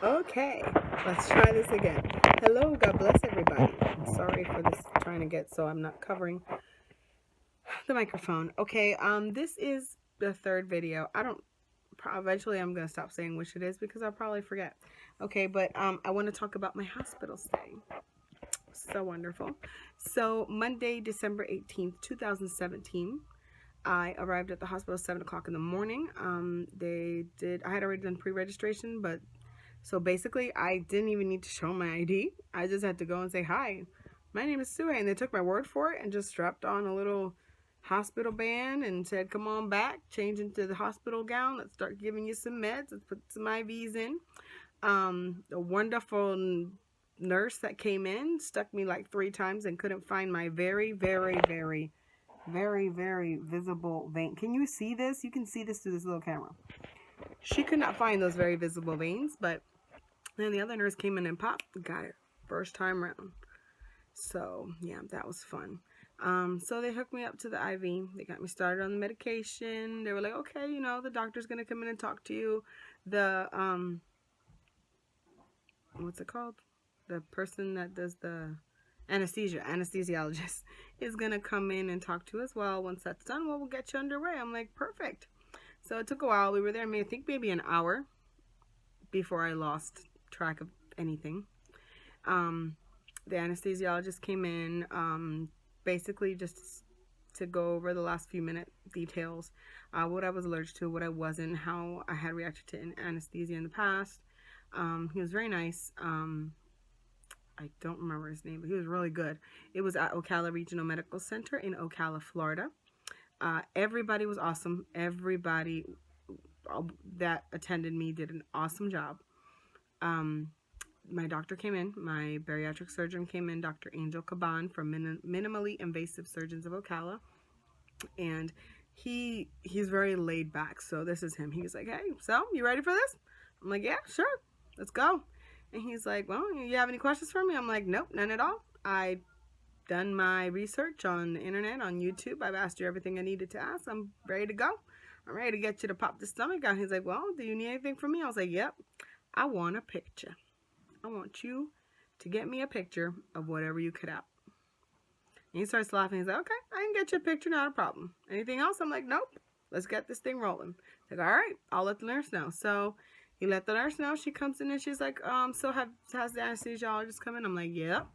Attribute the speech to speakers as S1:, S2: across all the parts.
S1: Okay, let's try this again. Hello, God bless everybody. Sorry for this trying to get so I'm not covering the microphone. Okay, this is the third video. I don't eventually I'm gonna stop saying which it is because I'll probably forget. Okay, but I want to talk about my hospital stay. So wonderful. So Monday, December 18th, 2017. I arrived at the hospital at 7 o'clock in the morning. I had already done pre-registration, but so basically, I didn't even need to show my ID. I just had to go and say, hi, my name is Sue. And they took my word for it and just strapped on a little hospital band and said, come on back, change into the hospital gown. Let's start giving you some meds. Let's put some IVs in. A wonderful nurse that came in stuck me like 3 times and couldn't find my very visible vein. Can you see this? You can see this through this little camera. She could not find those very visible veins, but then the other nurse came in and popped, got it first time around. So yeah, that was fun. So they hooked me up to the IV. They got me started on the medication. They were like, okay, the doctor's gonna come in and talk to you. The what's it called? The person that does the anesthesiologist, is gonna come in and talk to us. Well, once that's done, we'll get you underway. I'm like, perfect. So it took a while. We were there, I think maybe an hour before I lost track of anything. The anesthesiologist came in, basically just to go over the last few minute details, what I was allergic to, what I wasn't, how I had reacted to anesthesia in the past. He was very nice. I don't remember his name, but he was really good. It was at Ocala Regional Medical Center in Ocala, Florida. Everybody was awesome. Everybody that attended me did an awesome job. My doctor came in, my bariatric surgeon came in, Dr. Angel Caban from Minimally Invasive Surgeons of Ocala, and he's very laid back. So this is him. He's like, hey, so you ready for this? I'm like, yeah, sure, let's go. And he's like, well, you have any questions for me? I'm like, nope, none at all. I've done my research on the internet, on YouTube. I've asked you everything I needed to ask. I'm ready to go. I'm ready to get you to pop the stomach out. He's like, well, do you need anything from me? I was like, yep, I want a picture. I want you to get me a picture of whatever you cut out. And he starts laughing. He's like, okay, I can get you a picture, not a problem. Anything else? I'm like, nope. Let's get this thing rolling. He's like, all right, I'll let the nurse know. So he let the nurse know. She comes in and she's like, so has the anesthesiologist come in? I'm like, yep.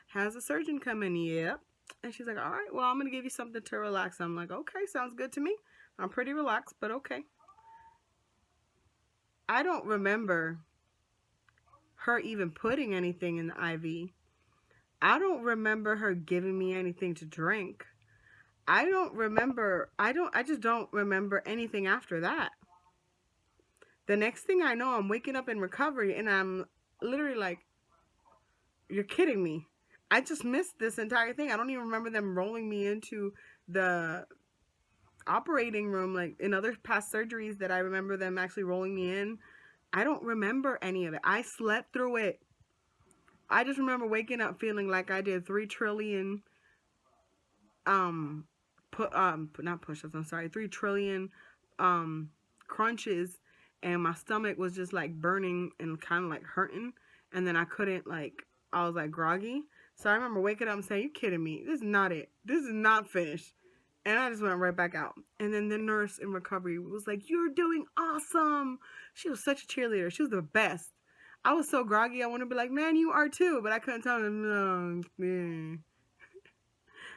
S1: Has the surgeon come in? Yep. And she's like, all right, well, I'm going to give you something to relax. I'm like, okay, sounds good to me. I'm pretty relaxed, but okay. I don't remember her even putting anything in the IV. I don't remember her giving me anything to drink. I just don't remember anything after that. The next thing I know, I'm waking up in recovery and I'm literally like, you're kidding me. I just missed this entire thing. I don't even remember them rolling me into the operating room like in other past surgeries that I remember them actually rolling me in. I don't remember any of it. I slept through it. I just remember waking up feeling like I did 3 trillion um not push-ups, I'm sorry, 3 trillion crunches, and my stomach was just like burning and kind of like hurting, and then I couldn't, like, I was like groggy. So I remember waking up and saying, you kidding me, this is not it, this is not finished. And I just went right back out. And then the nurse in recovery was like, you're doing awesome. She was such a cheerleader. She was the best. I was so groggy. I want to be like, man, you are too. But I couldn't tell them, no, man.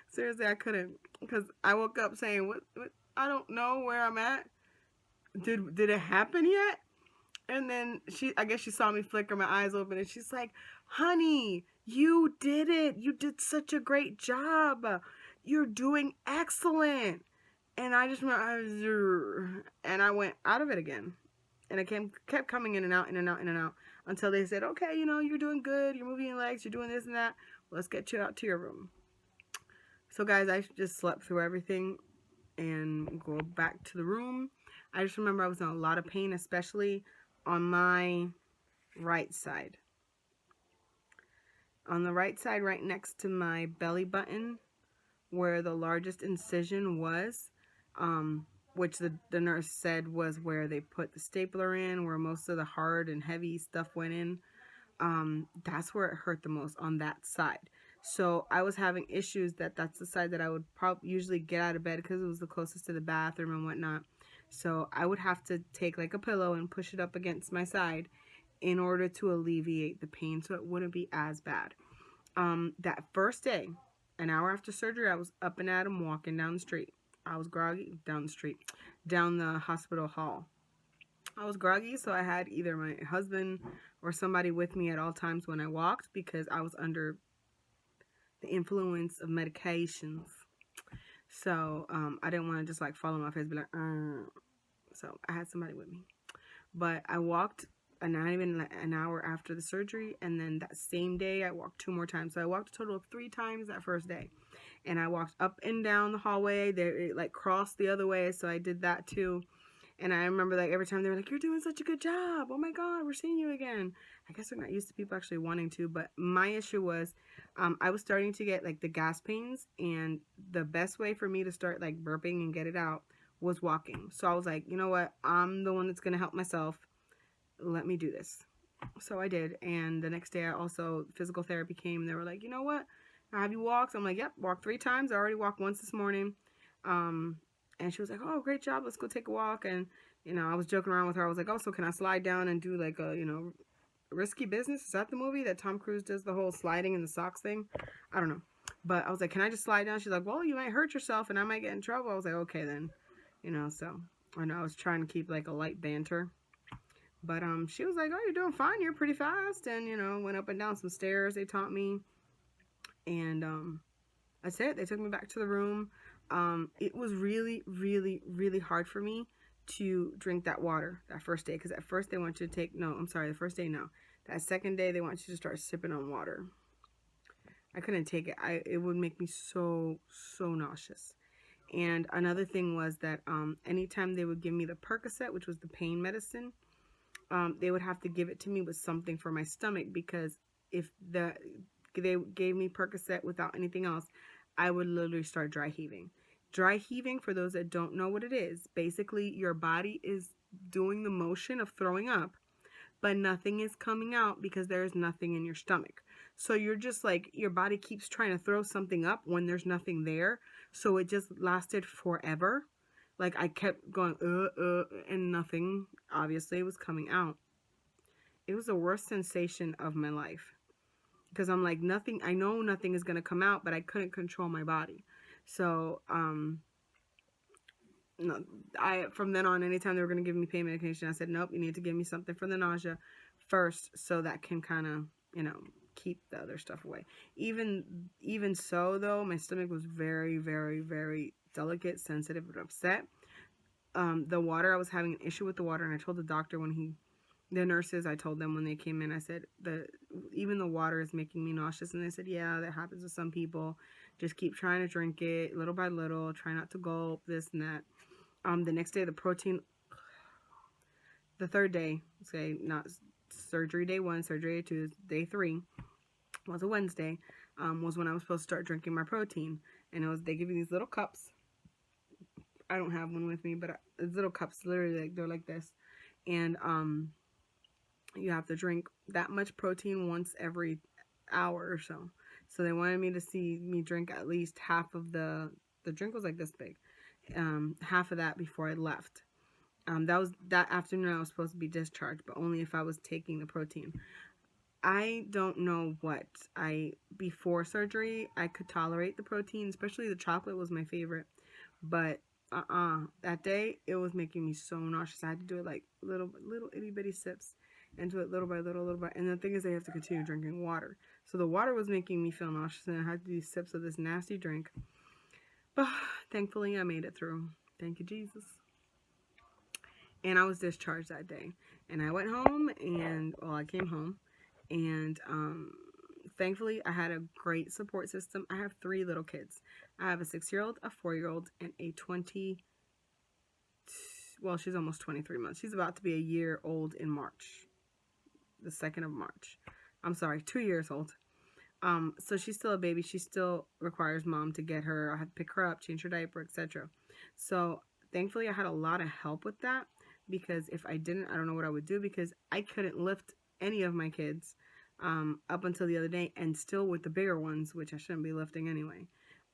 S1: Seriously, I couldn't. Because I woke up saying, what? I don't know where I'm at. Did it happen yet? And then I guess she saw me flicker my eyes open, and she's like, honey, you did it. You did such a great job. You're doing excellent. And I just went, and I went out of it again. And I kept coming in and out, in and out, in and out, until they said, okay, you're doing good. You're moving your legs. You're doing this and that. Let's get you out to your room. So, guys, I just slept through everything and go back to the room. I just remember I was in a lot of pain, especially on my right side. On the right side, right next to my belly button, where the largest incision was which the nurse said was where they put the stapler in, where most of the hard and heavy stuff went in. That's where it hurt the most, on that side. So I was having issues that's the side that I would probably usually get out of bed, because it was the closest to the bathroom and whatnot. So I would have to take like a pillow and push it up against my side in order to alleviate the pain, so it wouldn't be as bad. That first day, an hour after surgery, I was up and at 'em walking down the street. I was groggy down the street, down the hospital hall. I was groggy, so I had either my husband or somebody with me at all times when I walked, because I was under the influence of medications. So I didn't want to just like fall on my face, be like, so I had somebody with me. But I walked not even like an hour after the surgery, and then that same day I walked 2 more times. So I walked a total of 3 times that first day, and I walked up and down the hallway. There, it like crossed the other way, so I did that too. And I remember like every time they were like, "You're doing such a good job. Oh my God, we're seeing you again." I guess they're not used to people actually wanting to, but my issue was I was starting to get like the gas pains, and the best way for me to start like burping and get it out was walking. So I was like, you know what? I'm the one that's going to help myself. Let me do this. So I did. And the next day I also, physical therapy came, and they were like, you know what? Have you walked? I'm like, yep, walked 3 times. I already walked once this morning. And she was like, oh, great job. Let's go take a walk. And, you know, I was joking around with her. I was like, oh, so can I slide down and do like a, you know, Risky Business? Is that the movie that Tom Cruise does the whole sliding in the socks thing? I don't know. But I was like, can I just slide down? She's like, well, you might hurt yourself and I might get in trouble. I was like, okay then. You know, so I know I was trying to keep like a light banter. But she was like, oh, you're doing fine. You're pretty fast. And, you know, went up and down some stairs they taught me. And that's it. They took me back to the room. It was really, really, really hard for me to drink that water that first day. Because at first they want you to take, no, I'm sorry, the first day, no. That second day, they want you to start sipping on water. I couldn't take it. It would make me so nauseous. And another thing was that anytime they would give me the Percocet, which was the pain medicine, they would have to give it to me with something for my stomach, because if they gave me Percocet without anything else, I would literally start dry heaving. Dry heaving, for those that don't know what it is, basically your body is doing the motion of throwing up, but nothing is coming out because there's nothing in your stomach. So you're just like, your body keeps trying to throw something up when there's nothing there. So it just lasted forever. Like I kept going, and nothing obviously was coming out. It was the worst sensation of my life. Because I'm like, nothing, I know nothing is going to come out, but I couldn't control my body. So, no, from then on, anytime they were going to give me pain medication, I said, nope, you need to give me something for the nausea first, so that can kind of, you know, keep the other stuff away. Even so, though, my stomach was very, very, very delicate, sensitive, and upset. The water, I was having an issue with the water, and I told the doctor the nurses, I told them when they came in, I said, even the water is making me nauseous. And they said, yeah, that happens to some people. Just keep trying to drink it little by little. Try not to gulp, this and that. The next day, the third day, say not surgery day 1, surgery day 2, day 3, was a Wednesday, was when I was supposed to start drinking my protein. And they give you these little cups. I don't have one with me, but it's little cups, literally, like, they're like this. And, you have to drink that much protein once every hour or so. So they wanted me to see me drink at least half of the drink was like this big, half of that before I left. That afternoon I was supposed to be discharged, but only if I was taking the protein. I don't know what before surgery I could tolerate the protein, especially the chocolate was my favorite, but that day it was making me so nauseous. I had to do it like little itty bitty sips. And do it little by little by. And the thing is, they have to continue drinking water. So the water was making me feel nauseous, and I had to do sips of this nasty drink. But thankfully, I made it through. Thank you, Jesus. And I was discharged that day. And I went home, I came home. And thankfully, I had a great support system. I have 3 little kids. I have a 6-year-old, a 4-year-old, and a she's almost 23 months. She's about to be a year old in March. The 2nd of March. I'm sorry, 2 years old. So she's still a baby. She still requires mom to get her. I have to pick her up, change her diaper, etc. So Thankfully, I had a lot of help with that, because if I didn't, I don't know what I would do, because I couldn't lift any of my kids up until the other day, and still with the bigger ones, which I shouldn't be lifting anyway.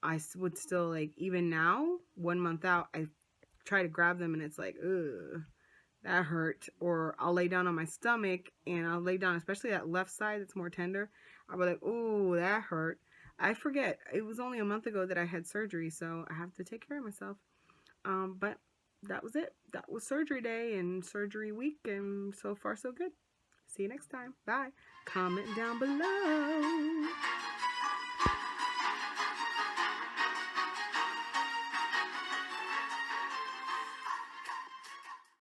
S1: I would still, like, even now, 1 month out, I try to grab them and it's like, ugh, that hurt. Or I'll lay down on my stomach and I'll lay down, especially that left side that's more tender. I'll be like, oh, that hurt. I forget. It was only a month ago that I had surgery, so I have to take care of myself. But that was it. That was surgery day and surgery week, and so far so good. See you next time. Bye. Comment down below.